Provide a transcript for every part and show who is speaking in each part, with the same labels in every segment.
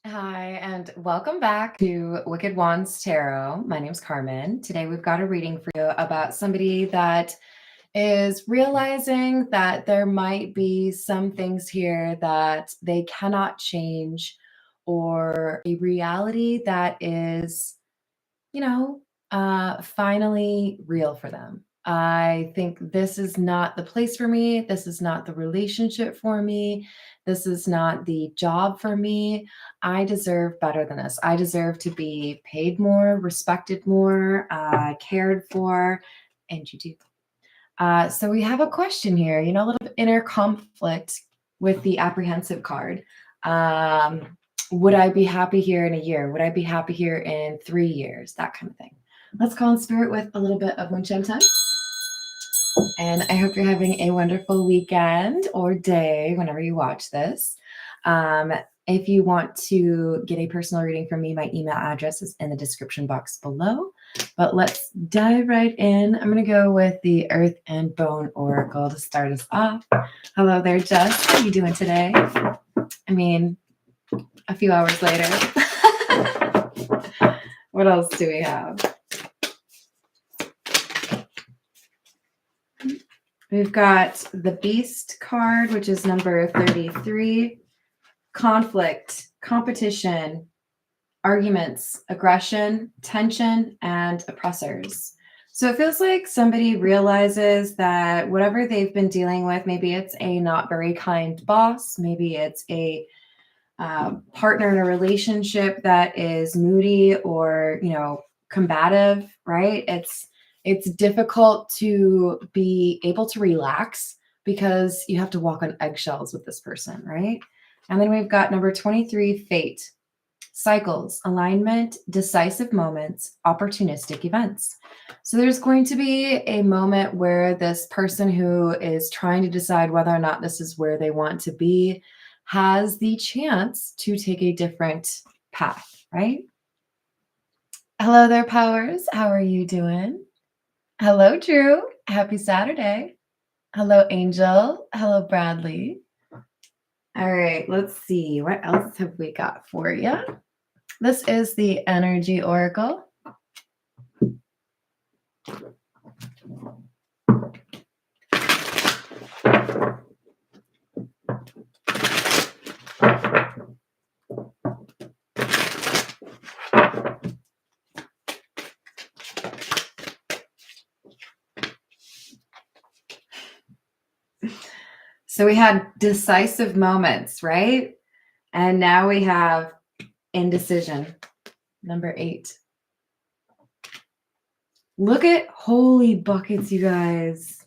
Speaker 1: Hi, and welcome back to Wicked Wands Tarot. My name's Carmen. Today we've got a reading for you about somebody that is realizing that there might be some things here that they cannot change, or a reality that is, finally real for them. I think this is not the place for me. This is not the relationship for me. This is not the job for me. I deserve better than this. I deserve to be paid more, respected more, cared for, and you do. So we have a question here, a little bit inner conflict with the apprehensive card. Would I be happy here in a year? Would I be happy here in 3 years? That kind of thing. Let's call in spirit with a little bit of moonshine time. And I hope you're having a wonderful weekend or day whenever you watch this. If you want to get a personal reading from me, my email address is in the description box below. But let's dive right in. I'm going to go with the Earth and Bone Oracle to start us off. Hello there, Jess. How are you doing today? I mean, a few hours later. What else do we have? We've got the Beast card, which is number 33. Conflict, competition, arguments, aggression, tension, and oppressors. So it feels like somebody realizes that whatever they've been dealing with, maybe it's a not very kind boss, maybe it's a partner in a relationship that is moody or, combative, right? It's difficult to be able to relax because you have to walk on eggshells with this person, right? And then we've got number 23, fate, cycles, alignment, decisive moments, opportunistic events. So there's going to be a moment where this person who is trying to decide whether or not this is where they want to be has the chance to take a different path, right? Hello there, Powers. How are you doing? Hello, Drew. Happy Saturday. Hello, Angel. Hello, Bradley. All right, let's see. What else have we got for you? This is the Energy Oracle. So we had decisive moments, right? And now we have indecision, number 8. Look at holy buckets, you guys.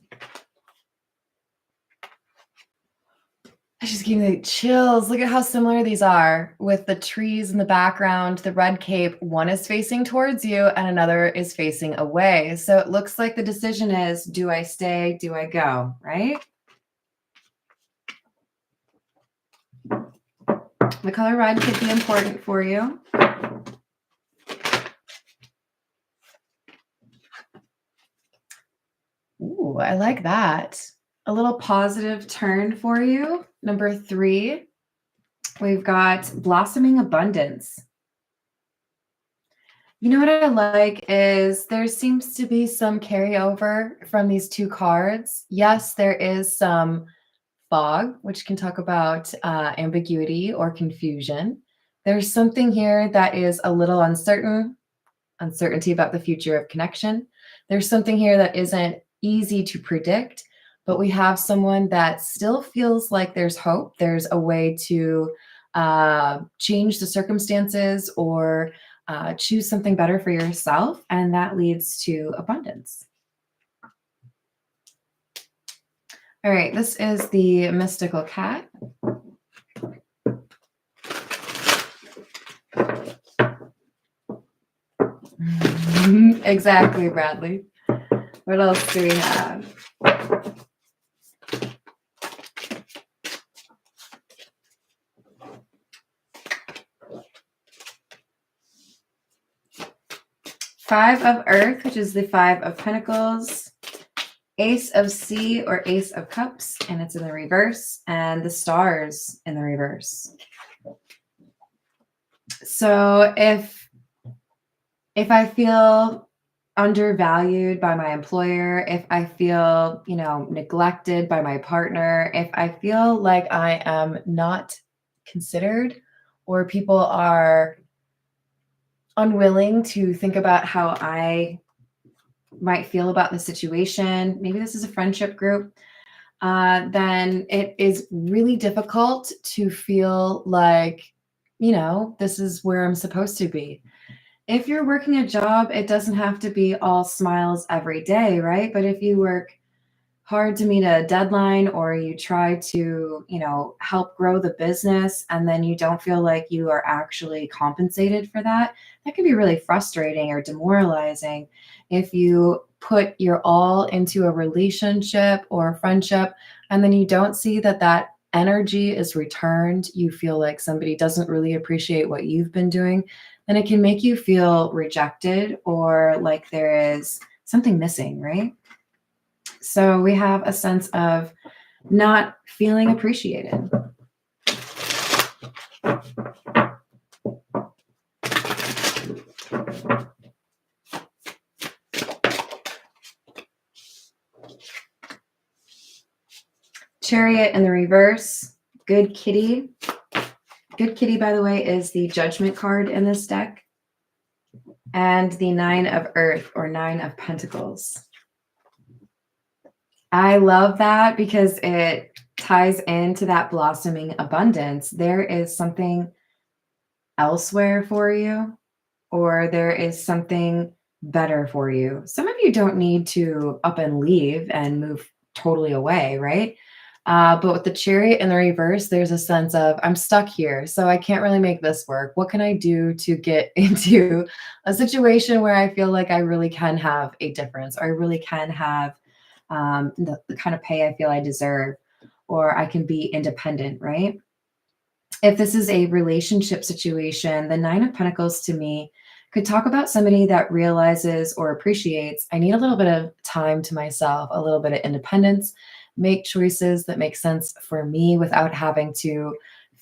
Speaker 1: I just gave me chills. Look at how similar these are with the trees in the background, the red cape. One is facing towards you and another is facing away. So it looks like the decision is, do I stay? Do I go? Right? The color red could be important for you. Ooh, I like that. A little positive turn for you. Number 3, we've got blossoming abundance. You know what I like is there seems to be some carryover from these 2 cards. Yes, there is some fog, which can talk about ambiguity or confusion. There's something here that is a little uncertainty about the future of connection. There's something here that isn't easy to predict, but we have someone that still feels like there's hope. There's a way to change the circumstances or choose something better for yourself, and that leads to abundance. All right, this is the mystical cat. Exactly, Bradley. What else do we have? Five of Earth, which is the 5 of Pentacles. Ace of Sea or Ace of Cups, and it's in the reverse. And the stars in the reverse. So if I feel undervalued by my employer, if I feel, neglected by my partner, if I feel like I am not considered, or people are unwilling to think about how I might feel about the situation, maybe this is a friendship group, then it is really difficult to feel like, this is where I'm supposed to be. If you're working a job, it doesn't have to be all smiles every day, right? But if you work hard to meet a deadline, or you try to, help grow the business, and then you don't feel like you are actually compensated for that, that can be really frustrating or demoralizing. If you put your all into a relationship or a friendship, and then you don't see that that energy is returned, you feel like somebody doesn't really appreciate what you've been doing, then it can make you feel rejected or like there is something missing, right? So we have a sense of not feeling appreciated. Chariot in the reverse, good kitty. Good kitty, by the way, is the Judgment card in this deck. And the Nine of Earth, or Nine of Pentacles. I love that because it ties into that blossoming abundance. There is something elsewhere for you, or there is something better for you. Some of you don't need to up and leave and move totally away, right? But with the Chariot in the reverse, there's a sense of, I'm stuck here, so I can't really make this work. What can I do to get into a situation where I feel like I really can have a difference, or I really can have the kind of pay I feel I deserve, or I can be independent, right? If this is a relationship situation, the Nine of Pentacles to me could talk about somebody that realizes or appreciates, I need a little bit of time to myself, a little bit of independence, make choices that make sense for me without having to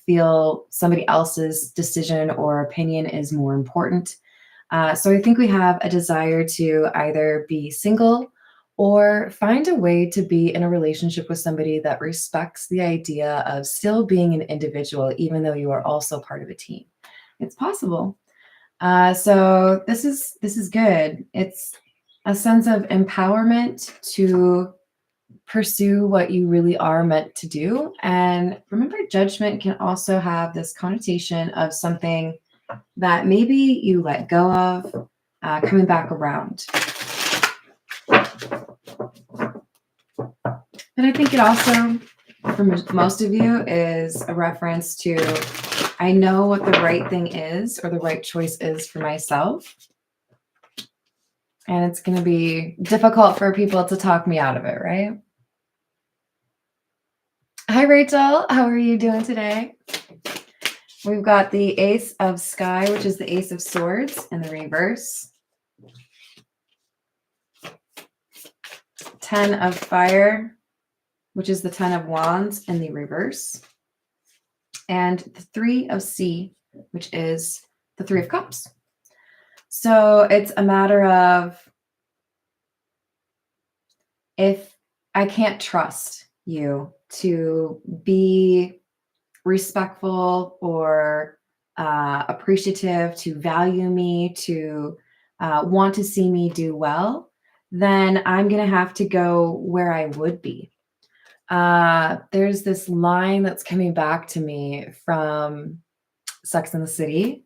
Speaker 1: feel somebody else's decision or opinion is more important. So I think we have a desire to either be single or find a way to be in a relationship with somebody that respects the idea of still being an individual, even though you are also part of a team. It's possible. So this is good. It's a sense of empowerment to pursue what you really are meant to do. And remember, judgment can also have this connotation of something that maybe you let go of, coming back around. And I think it also, for most of you, is a reference to, I know what the right thing is, or the right choice is for myself. And it's going to be difficult for people to talk me out of it, right? Hi, Rachel. How are you doing today? We've got the Ace of Sky, which is the Ace of Swords in the reverse. 10 of Fire, which is the 10 of Wands in the reverse. And the 3 of Sea, which is the 3 of Cups. So it's a matter of, if I can't trust you to be respectful or appreciative, to value me, to want to see me do well, then I'm going to have to go where I would be. There's this line that's coming back to me from Sex and the City,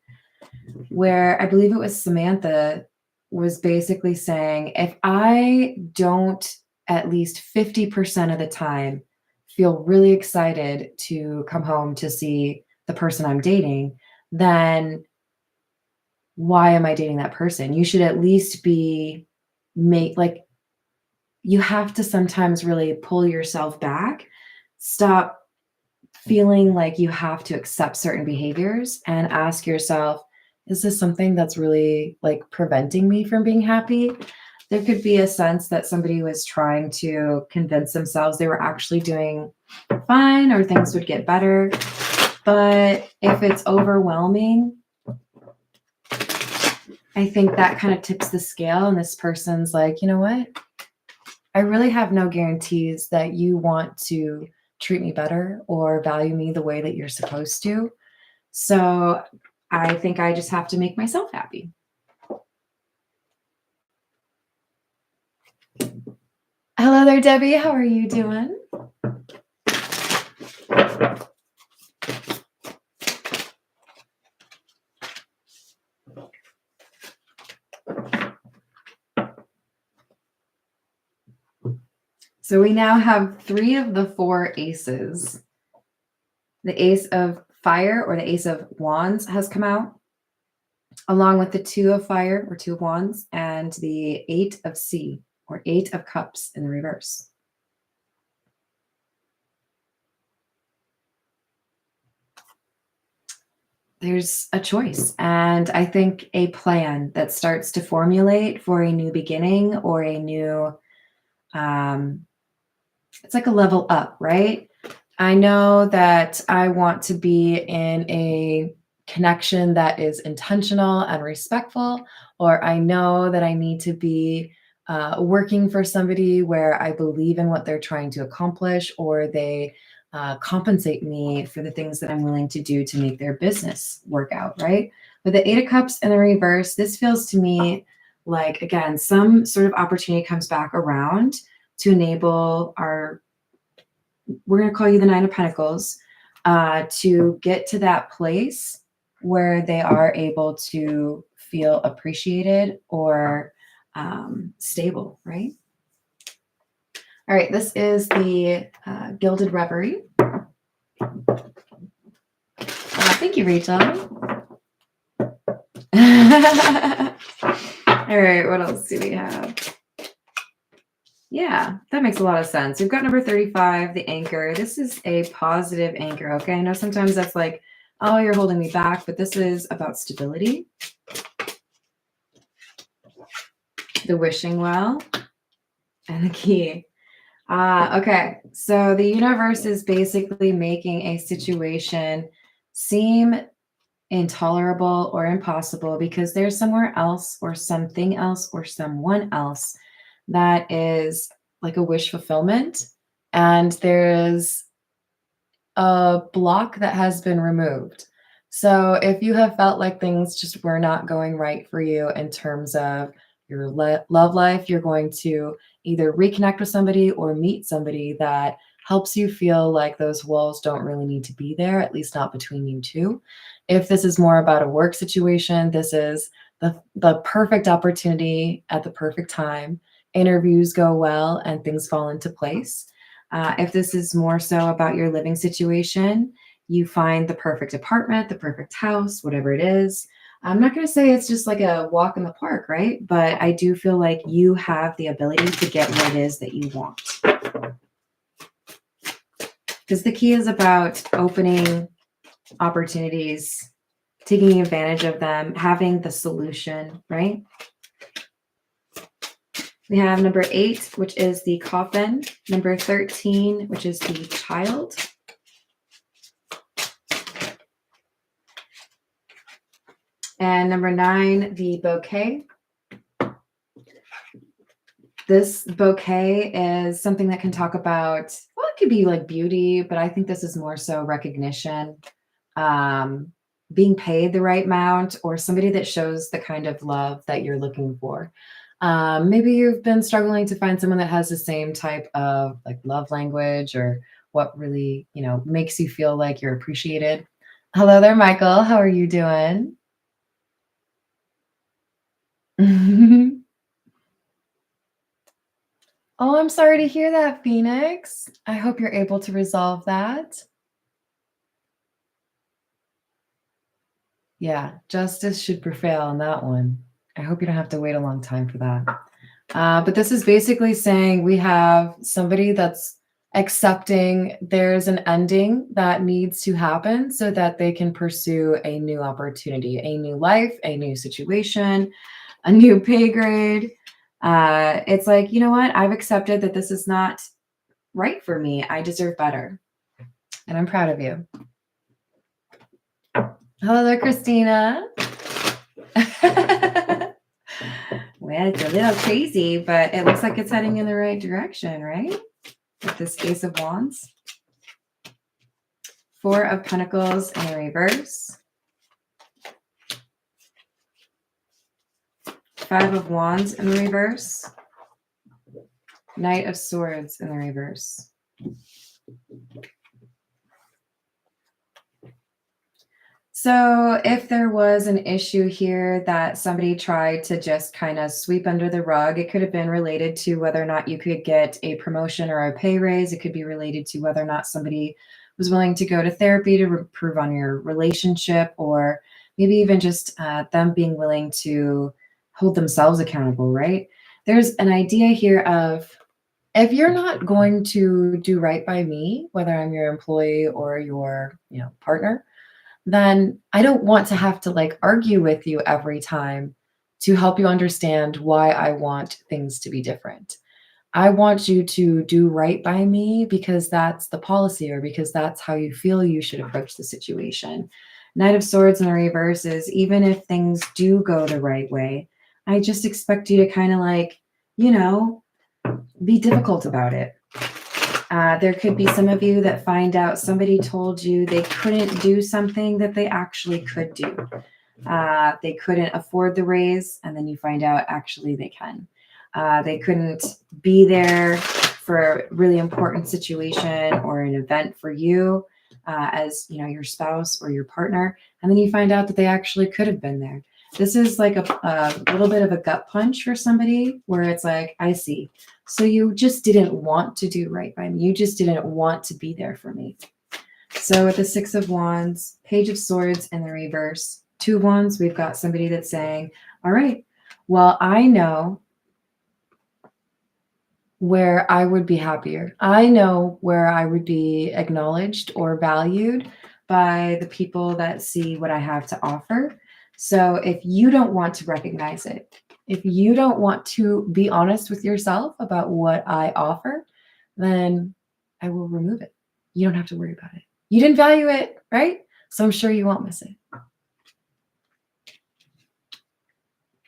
Speaker 1: where I believe it was Samantha was basically saying, if I don't at least 50% of the time feel really excited to come home to see the person I'm dating, then why am I dating that person? You should at least be you have to sometimes really pull yourself back, stop feeling like you have to accept certain behaviors, and ask yourself, is this something that's really preventing me from being happy? There could be a sense that somebody was trying to convince themselves they were actually doing fine, or things would get better. But if it's overwhelming, I think that kind of tips the scale, and this person's like, you know what? I really have no guarantees that you want to treat me better or value me the way that you're supposed to. So I think I just have to make myself happy. Hello there, Debbie. How are you doing? So we now have 3 of the 4 aces. The ace of fire, or the ace of wands, has come out, along with the 2 of fire, or 2 of wands, and the 8 of sea, or 8 of cups in the reverse. There's a choice, and I think a plan that starts to formulate for a new beginning or a new, it's like a level up, right? I know that I want to be in a connection that is intentional and respectful, or I know that I need to be working for somebody where I believe in what they're trying to accomplish, or they compensate me for the things that I'm willing to do to make their business work out, right? With the 8 of Cups in the reverse, this feels to me like, again, some sort of opportunity comes back around to enable our, we're going to call you the 9 of Pentacles, to get to that place where they are able to feel appreciated or stable, right? All right, this is the Gilded Reverie. Thank you, Rachel. All right, what else do we have? Yeah, that makes a lot of sense. We've got number 35, the anchor. This is a positive anchor, okay? I know sometimes that's like, oh, you're holding me back, but this is about stability. The wishing well and the key. Okay, so the universe is basically making a situation seem intolerable or impossible because there's somewhere else or something else or someone else that is like a wish fulfillment, and there is a block that has been removed. So if you have felt like things just were not going right for you in terms of your love life, you're going to either reconnect with somebody or meet somebody that helps you feel like those walls don't really need to be there, at least not between you two. If this is more about a work situation, this is the perfect opportunity at the perfect time. Interviews go well and things fall into place. If this is more so about your living situation, you find the perfect apartment, the perfect house, whatever it is. I'm not going to say it's just like a walk in the park, right? But I do feel like you have the ability to get what it is that you want. Because the key is about opening opportunities, taking advantage of them, having the solution, right? We have number 8, which is the coffin. Number 13, which is the child. And number 9, the bouquet. This bouquet is something that can talk about, well, it could be like beauty, but I think this is more so recognition, being paid the right amount, or somebody that shows the kind of love that you're looking for. Maybe you've been struggling to find someone that has the same type of like love language, or what really, makes you feel like you're appreciated. Hello there, Michael. How are you doing? Oh, I'm sorry to hear that, Phoenix. I hope you're able to resolve that. Yeah, justice should prevail on that one. I hope you don't have to wait a long time for that. But this is basically saying we have somebody that's accepting there's an ending that needs to happen so that they can pursue a new opportunity, a new life, a new situation, a new pay grade. It's like, you know what? I've accepted that this is not right for me. I deserve better. And I'm proud of you. Hello there, Christina. man, it's a little crazy, but it looks like it's heading in the right direction, right? With this Ace of Wands. Four of Pentacles in the reverse. Five of Wands in the reverse. Knight of Swords in the reverse. So if there was an issue here that somebody tried to just kind of sweep under the rug, it could have been related to whether or not you could get a promotion or a pay raise. It could be related to whether or not somebody was willing to go to therapy to improve on your relationship, or maybe even just them being willing to hold themselves accountable, right? There's an idea here of, if you're not going to do right by me, whether I'm your employee or your, partner, then I don't want to have to like argue with you every time to help you understand why I want things to be different. I want you to do right by me because that's the policy, or because that's how you feel you should approach the situation. Knight of Swords in the reverse is, even if things do go the right way, I just expect you to kind of like, be difficult about it. There could be some of you that find out somebody told you they couldn't do something that they actually could do. They couldn't afford the raise, and then you find out actually they can. They couldn't be there for a really important situation or an event for you as your spouse or your partner, and then you find out that they actually could have been there. This is like a little bit of a gut punch for somebody, where it's like, I see. So you just didn't want to do right by me. You just didn't want to be there for me. So with the Six of Wands, Page of Swords in the reverse, Two of Wands, we've got somebody that's saying, all right, well, I know where I would be happier. I know where I would be acknowledged or valued by the people that see what I have to offer. So if you don't want to recognize it, if you don't want to be honest with yourself about what I offer, then I will remove it. You don't have to worry about it. You didn't value it, right? So I'm sure you won't miss it.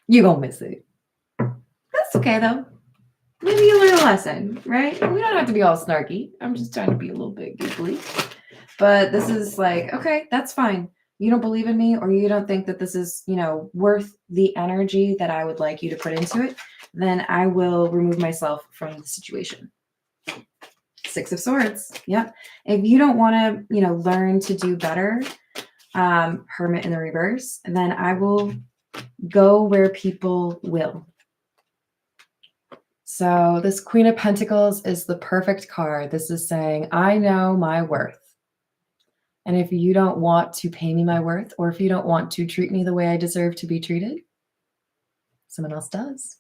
Speaker 1: You won't miss it. That's okay though. Maybe you learn a lesson, right? We don't have to be all snarky. I'm just trying to be a little bit giggly. But this is like, okay, that's fine. You don't believe in me, or you don't think that this is, worth the energy that I would like you to put into it, then I will remove myself from the situation. Six of Swords. Yep. If you don't want to, learn to do better, Hermit in the reverse, then I will go where people will. So this Queen of Pentacles is the perfect card. This is saying, I know my worth. And if you don't want to pay me my worth, or if you don't want to treat me the way I deserve to be treated, someone else does.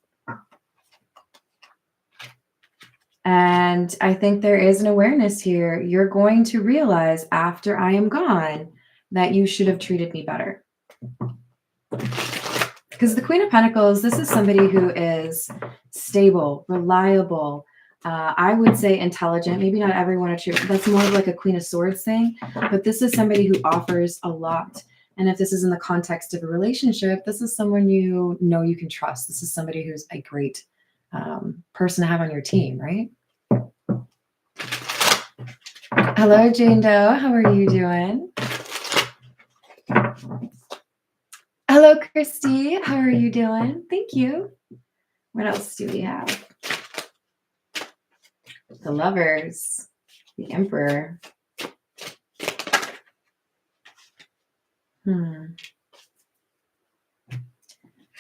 Speaker 1: And I think there is an awareness here. You're going to realize after I am gone that you should have treated me better. Because the Queen of Pentacles, this is somebody who is stable, reliable, I would say intelligent. Maybe not everyone that's more of like a Queen of Swords thing, but this is somebody who offers a lot. And if this is in the context of a relationship, this is someone you can trust. This is somebody who's a great person to have on your team, right? Hello, Jane Doe. How are you doing? Hello, Christy. How are you doing? Thank you. What else do we have? The Lovers, the Emperor.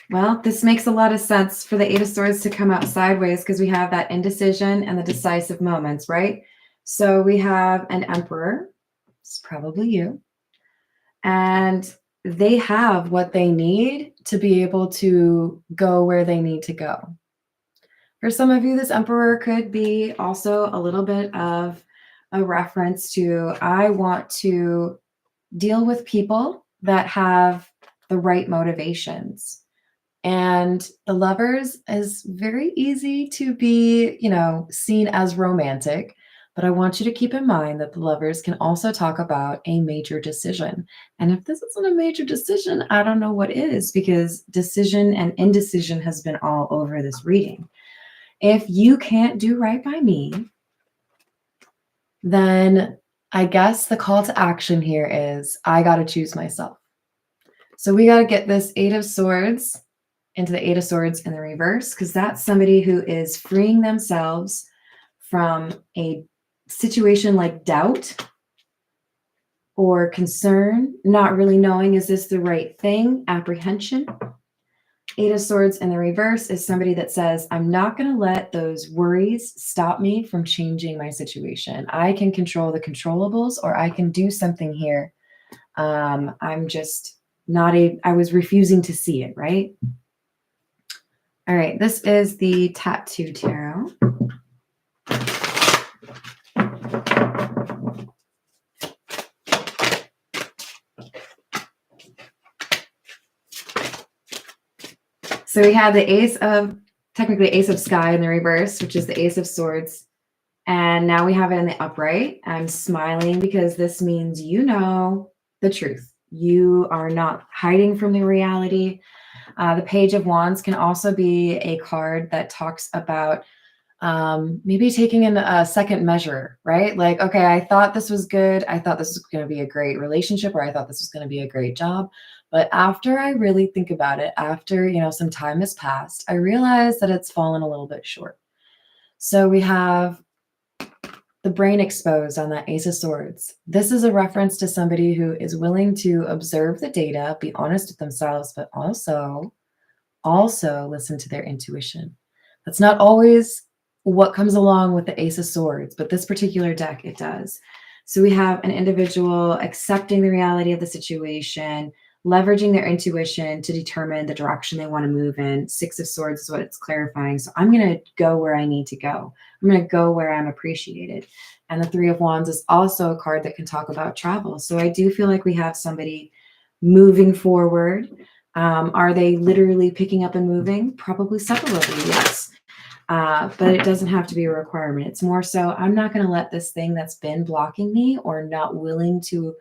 Speaker 1: Well, this makes a lot of sense for the Eight of Swords to come out sideways, because we have that indecision and the decisive moments, right? So we have an Emperor. It's probably you. And they have what they need to be able to go where they need to go. For some of you, this Emperor could be also a little bit of a reference to, I want to deal with people that have the right motivations. And the Lovers is very easy to be, seen as romantic, But I want you to keep in mind that the Lovers can also talk about a major decision. And if this isn't a major decision, I don't know what is, because decision and indecision has been all over this reading. If you can't do right by me, then I guess the call to action here is I got to choose myself. So we got to get this Eight of Swords into the Eight of Swords in the reverse, because that's somebody who is freeing themselves from a situation like doubt or concern, not really knowing, is this the right thing? Apprehension. Eight of Swords in the reverse is somebody that says, I'm not going to let those worries stop me from changing my situation. I can control the controllables, or I can do something here. I'm just not I was refusing to see it, right? All right, this is the Tattoo Tarot. So we have the technically Ace of Sky in the reverse, which is the Ace of Swords. And now we have it in the upright. I'm smiling because this means you know the truth. You are not hiding from the reality. The Page of Wands can also be a card that talks about maybe taking in a second measure, right? Like, okay, I thought this was good. I thought this was going to be a great relationship, or I thought this was going to be a great job. But after I really think about it, after, some time has passed, I realize that it's fallen a little bit short. So we have the brain exposed on that Ace of Swords. This is a reference to somebody who is willing to observe the data, be honest with themselves, but also listen to their intuition. That's not always what comes along with the Ace of Swords, but this particular deck, it does. So we have an individual accepting the reality of the situation, leveraging their intuition to determine the direction they want to move in. Six of Swords is what it's clarifying. So I'm going to go where I need to go. I'm going to go where I'm appreciated. And the Three of Wands is also a card that can talk about travel. So I do feel like we have somebody moving forward. Are they literally picking up and moving? Probably several of you, yes. But it doesn't have to be a requirement. It's more so, I'm not going to let this thing that's been blocking me or not willing to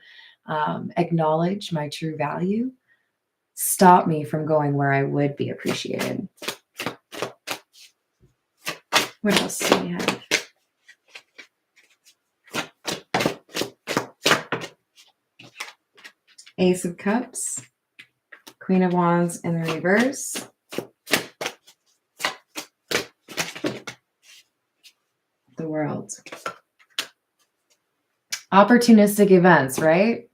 Speaker 1: acknowledge my true value stop me from going where I would be appreciated. What else do we have? Ace of Cups, Queen of Wands in the reverse, the World. Opportunistic events, right?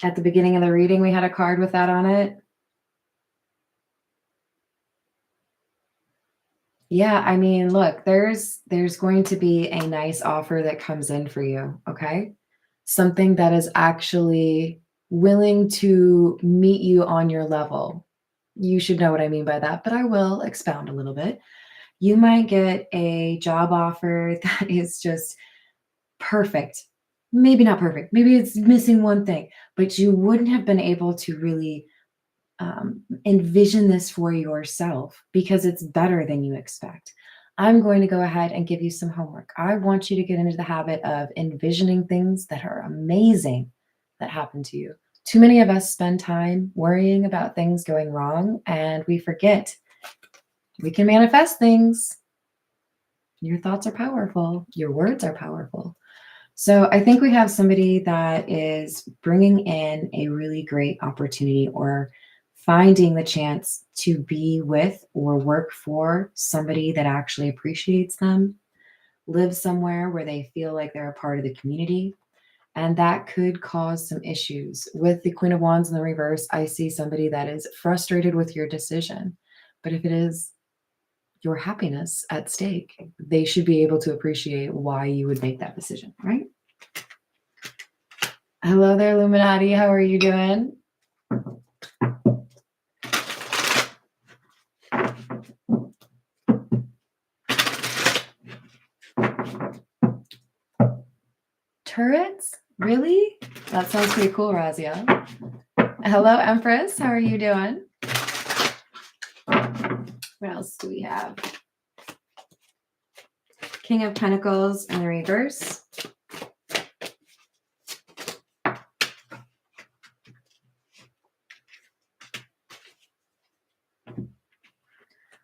Speaker 1: At the beginning of the reading, we had a card with that on it. Yeah, I mean, look, there's going to be a nice offer that comes in for you, okay? Something that is actually willing to meet you on your level. You should know what I mean by that, but I will expound a little bit. You might get a job offer that is just perfect. Maybe not perfect. Maybe it's missing one thing, but you wouldn't have been able to really envision this for yourself because it's better than you expect. I'm going to go ahead and give you some homework. I want you to get into the habit of envisioning things that are amazing that happen to you. Too many of us spend time worrying about things going wrong, and we forget we can manifest things. Your thoughts are powerful. Your words are powerful. So I think we have somebody that is bringing in a really great opportunity, or finding the chance to be with or work for somebody that actually appreciates them, live somewhere where they feel like they're a part of the community. And that could cause some issues. With the Queen of Wands in the reverse, I see somebody that is frustrated with your decision. But if it is your happiness at stake, they should be able to appreciate why you would make that decision, right? Hello there, Illuminati. How are you doing? Turrets? Really? That sounds pretty cool, Razia. Hello, Empress. How are you doing? What else do we have? King of Pentacles in the reverse.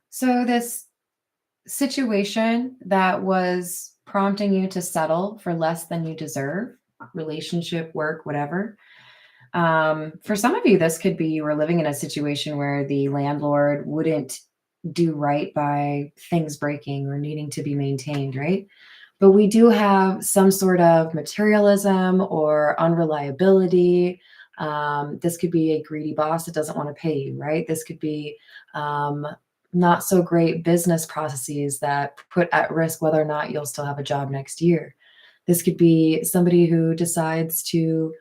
Speaker 1: So this situation that was prompting you to settle for less than you deserve, relationship, work, whatever. For some of you, this could be you were living in a situation where the landlord wouldn't do right by things breaking or needing to be maintained, right? But we do have some sort of materialism or unreliability. This could be a greedy boss that doesn't want to pay you, right? This could be not so great business processes that put at risk whether or not you'll still have a job next year. This could be somebody who decides to,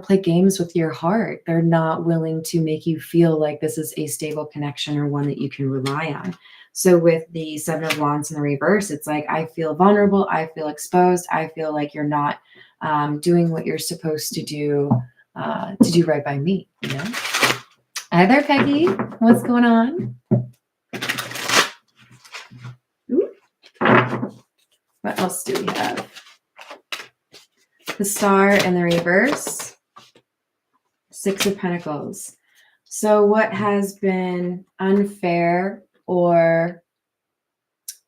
Speaker 1: play games with your heart. They're not willing to make you feel like this is a stable connection or one that you can rely on. So with the Seven of Wands in the reverse, it's like, I feel vulnerable. I feel exposed. I feel like you're not doing what you're supposed to do right by me, you know? Hi there, Peggy. What's going on? Ooh. What else do we have? The Star in the reverse. Six of Pentacles. So what has been unfair or,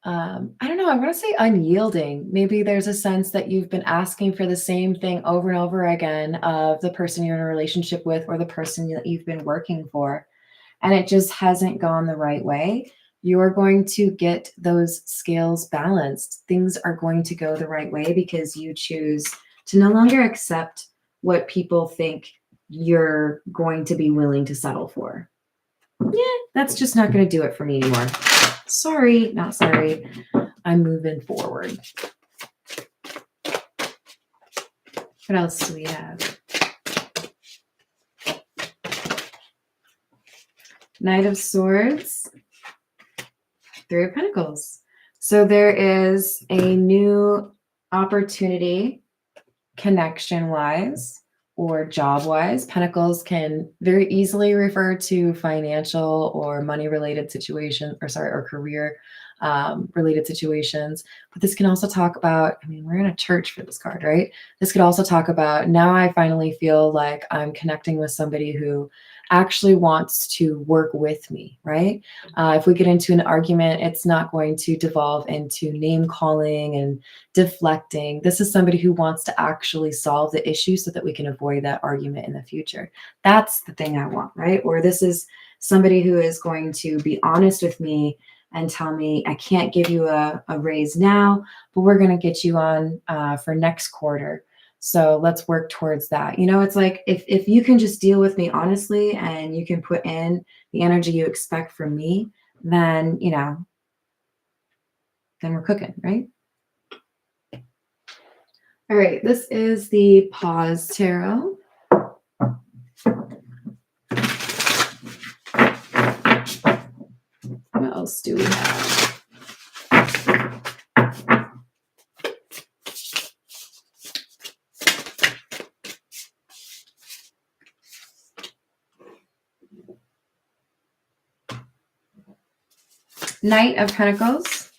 Speaker 1: I don't know, I want to say unyielding. Maybe there's a sense that you've been asking for the same thing over and over again of the person you're in a relationship with or the person that you've been working for, and it just hasn't gone the right way. You're going to get those scales balanced. Things are going to go the right way because you choose to no longer accept what people think you're going to be willing to settle for. Yeah, that's just not going to do it for me anymore. Sorry, not sorry. I'm moving forward. What else do we have? Knight of Swords, Three of Pentacles. So there is a new opportunity connection-wise or job-wise. Pentacles can very easily refer to financial or money-related situation, or career related situations. But this can also talk about, I mean, we're in a church for this card, right? This could also talk about, now I finally feel like I'm connecting with somebody who actually wants to work with me, right? If we get into an argument, it's not going to devolve into name calling and deflecting. This is somebody who wants to actually solve the issue so that we can avoid that argument in the future. That's the thing I want, right? Or this is somebody who is going to be honest with me and tell me, I can't give you a raise now, but we're going to get you on for next quarter. So let's work towards that. You know, it's like, if you can just deal with me honestly and you can put in the energy you expect from me, then, you know, then we're cooking, right? All right, this is the Pause Tarot. What else do we have? Knight of Pentacles.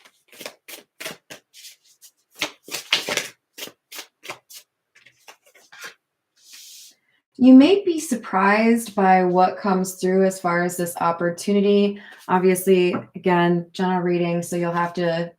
Speaker 1: You may be surprised by what comes through as far as this opportunity. Obviously, again, general reading, so you'll have to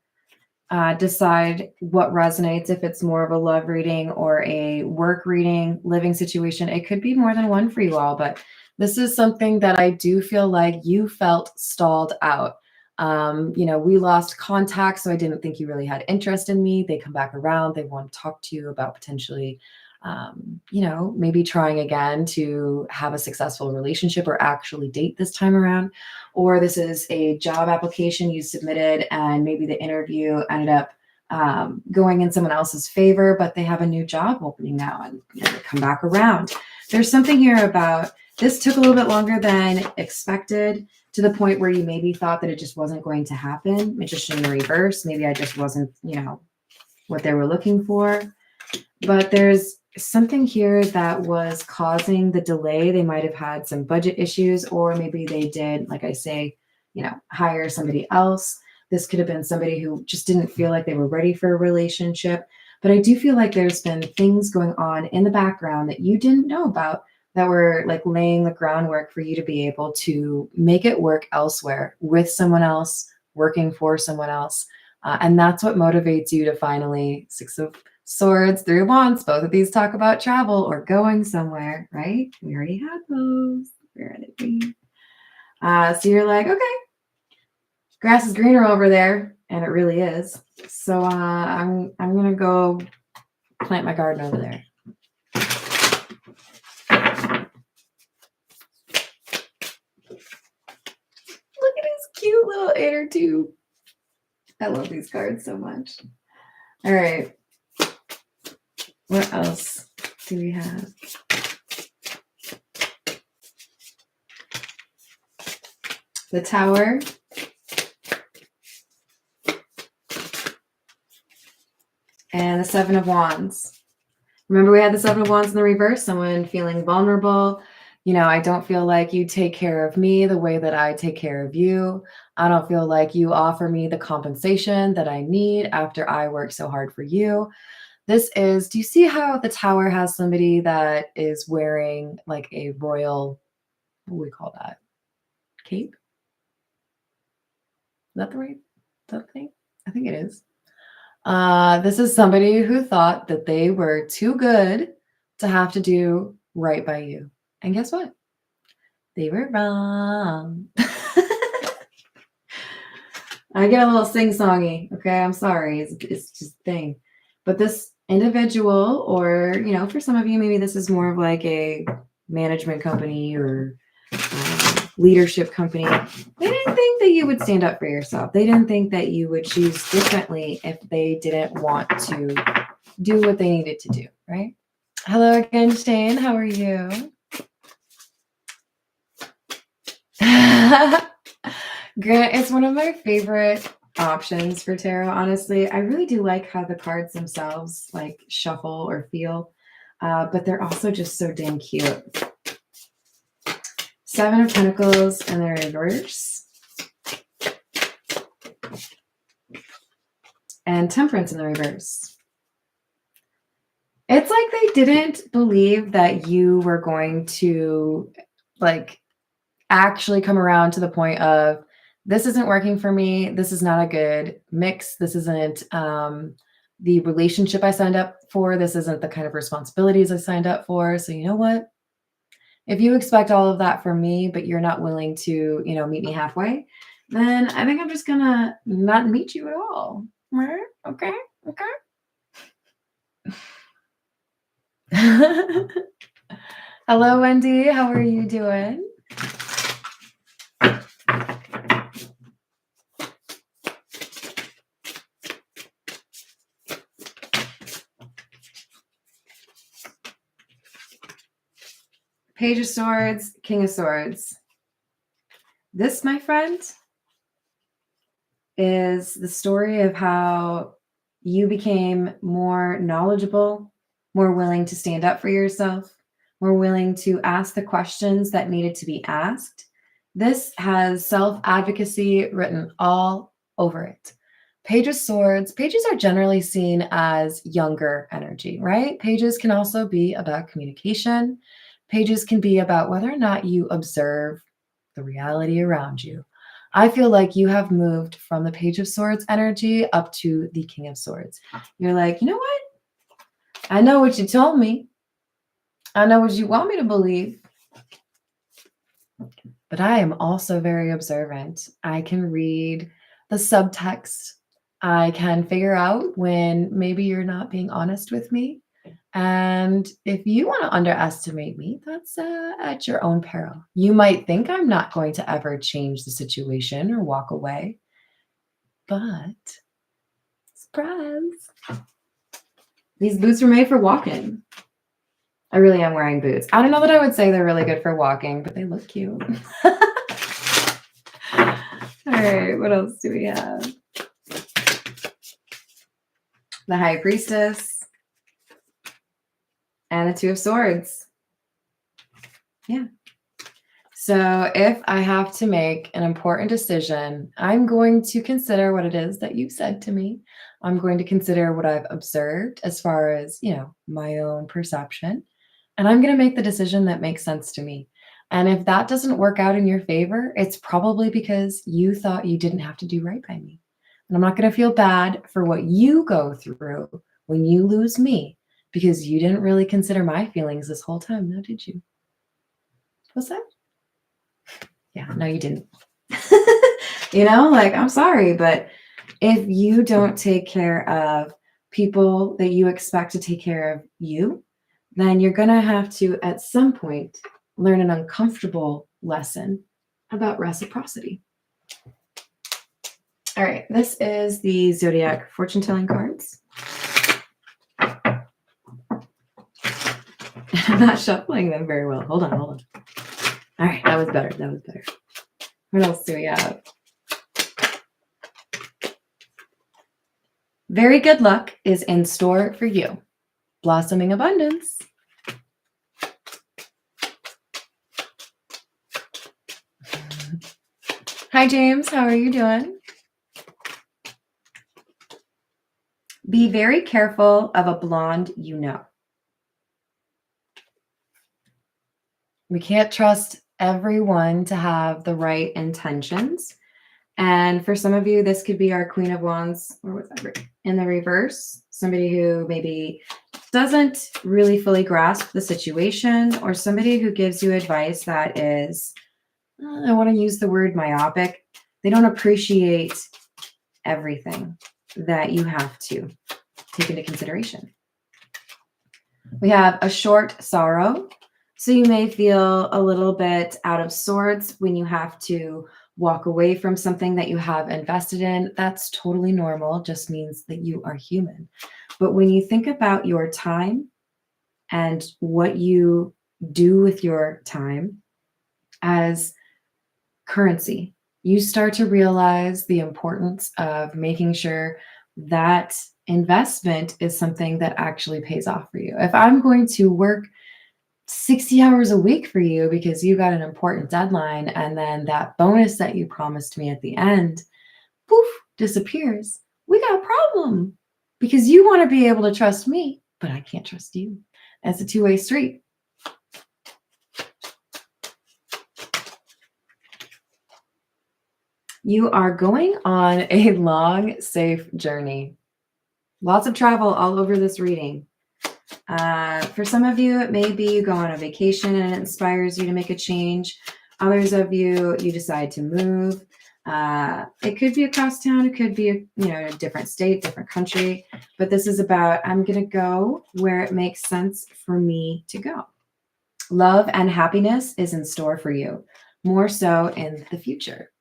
Speaker 1: decide what resonates, if it's more of a love reading or a work reading, living situation. It could be more than one for you all, but this is something that I do feel like you felt stalled out. You know, we lost contact, so I didn't think you really had interest in me. They come back around. They want to talk to you about potentially, you know, maybe trying again to have a successful relationship or actually date this time around. Or this is a job application you submitted and maybe the interview ended up going in someone else's favor, but they have a new job opening now and, you know, they come back around. There's something here about this took a little bit longer than expected, to the point where you maybe thought that it just wasn't going to happen. Magician in the reverse. Maybe I just wasn't, you know, what they were looking for. But there's something here that was causing the delay. They might have had some budget issues, or maybe they did, like I say, you know, hire somebody else. This could have been somebody who just didn't feel like they were ready for a relationship. But I do feel like there's been things going on in the background that you didn't know about that were like laying the groundwork for you to be able to make it work elsewhere with someone else, working for someone else. And that's what motivates you to finally, Six of Swords, Three of Wands. Both of these talk about travel or going somewhere, right? We already had those. Where did we? So you're like, okay, grass is greener over there, and it really is. So I'm gonna go plant my garden over there. Look at his cute little inner tube. I love these cards so much. All right. What else do we have? The Tower. And the Seven of Wands. Remember, we had the Seven of Wands in the reverse, someone feeling vulnerable. You know, I don't feel like you take care of me the way that I take care of you. I don't feel like you offer me the compensation that I need after I work so hard for you. This is, do you see how the Tower has somebody that is wearing like a royal, what do we call that? Cape? Is that the right thing? I think it is. This is somebody who thought that they were too good to have to do right by you. And guess what? They were wrong. I get a little sing-songy, okay? I'm sorry. It's just a thing. But this individual, or, you know, for some of you, maybe this is more of like a management company or leadership company. They didn't think that you would stand up for yourself. They didn't think that you would choose differently if they didn't want to do what they needed to do, right? Hello again, Shane. How are you? Grant, it's one of my favorite options for tarot, honestly. I really do like how the cards themselves like shuffle or feel, but they're also just so dang cute. Seven of Pentacles and the reverse. And Temperance in the reverse. It's like they didn't believe that you were going to like actually come around to the point of, this isn't working for me. This is not a good mix. This isn't the relationship I signed up for. This isn't the kind of responsibilities I signed up for. So you know what? If you expect all of that from me, but you're not willing to, you know, meet me halfway, then I think I'm just gonna not meet you at all. Right? Okay. Hello, Wendy. How are you doing? Page of Swords, King of Swords. This, my friend, is the story of how you became more knowledgeable, more willing to stand up for yourself, more willing to ask the questions that needed to be asked. This has self-advocacy written all over it. Page of Swords, pages are generally seen as younger energy, right? Pages can also be about communication. Pages can be about whether or not you observe the reality around you. I feel like you have moved from the Page of Swords energy up to the King of Swords. You're like, you know what? I know what you told me. I know what you want me to believe. But I am also very observant. I can read the subtext. I can figure out when maybe you're not being honest with me. And if you want to underestimate me, that's at your own peril. You might think I'm not going to ever change the situation or walk away. But, surprise, these boots were made for walking. I really am wearing boots. I don't know that I would say they're really good for walking, but they look cute. All right, what else do we have? The High Priestess. And the Two of Swords. Yeah. So if I have to make an important decision, I'm going to consider what it is that you said to me. I'm going to consider what I've observed as far as, my own perception. And I'm going to make the decision that makes sense to me. And if that doesn't work out in your favor, it's probably because you thought you didn't have to do right by me. And I'm not going to feel bad for what you go through when you lose me because you didn't really consider my feelings this whole time, now did you? What's that? Yeah, no, you didn't. I'm sorry, but if you don't take care of people that you expect to take care of you, then you're going to have to, at some point, learn an uncomfortable lesson about reciprocity. All right, this is the Zodiac fortune telling cards. I'm not shuffling them very well. Hold on. All right, that was better. What else do we have? Very good luck is in store for you. Blossoming abundance. Hi, James. How are you doing? Be very careful of a blonde you know. We can't trust everyone to have the right intentions. And for some of you, this could be our Queen of Wands, or was that in the reverse? Somebody who maybe doesn't really fully grasp the situation, or somebody who gives you advice that is, I want to use the word myopic. They don't appreciate everything that you have to take into consideration. We have a short sorrow. So you may feel a little bit out of sorts when you have to walk away from something that you have invested in. That's totally normal. Just means that you are human. But when you think about your time and what you do with your time as currency, you start to realize the importance of making sure that investment is something that actually pays off for you. If I'm going to work 60 hours a week for you because you got an important deadline, and then that bonus that you promised me at the end, poof, disappears, we got a problem because you want to be able to trust me, but I can't trust you. It's a two-way street. You are going on a long, safe journey. Lots of travel all over this reading. For some of you, it may be you go on a vacation and it inspires you to make a change. Others of you, you decide to move. It could be across town. It could be a different state, different country. But this is about, I'm going to go where it makes sense for me to go. Love and happiness is in store for you, more so in the future.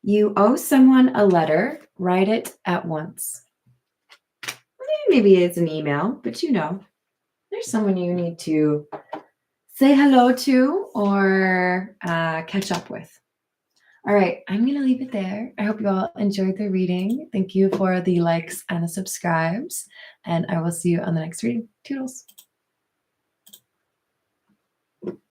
Speaker 1: You owe someone a letter. Write it at once. Maybe it's an email, but there's someone you need to say hello to or catch up with. All right, I'm going to leave it there. I hope you all enjoyed the reading. Thank you for the likes and the subscribes, and I will see you on the next reading. Toodles.